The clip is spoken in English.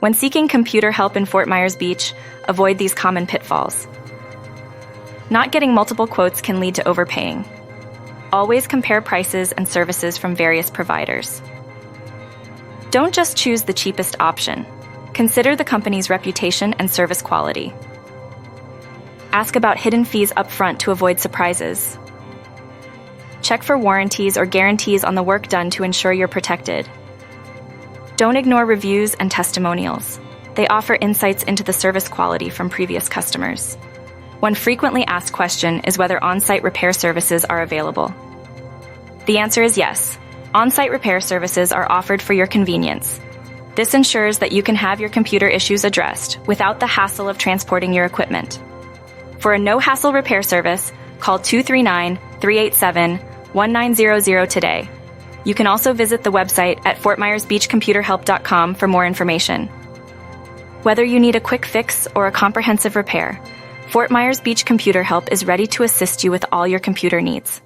When seeking computer help in Fort Myers Beach, avoid these common pitfalls. Not getting multiple quotes can lead to overpaying. Always compare prices and services from various providers. Don't just choose the cheapest option. Consider the company's reputation and service quality. Ask about hidden fees upfront to avoid surprises. Check for warranties or guarantees on the work done to ensure you're protected. Don't ignore reviews and testimonials. They offer insights into the service quality from previous customers. One frequently asked question is whether on-site repair services are available. The answer is yes. On-site repair services are offered for your convenience. This ensures that you can have your computer issues addressed without the hassle of transporting your equipment. For a no-hassle repair service, call 239-387-1900 today. You can also visit the website at fortmyersbeachcomputerhelp.com for more information. Whether you need a quick fix or a comprehensive repair, Fort Myers Beach Computer Help is ready to assist you with all your computer needs.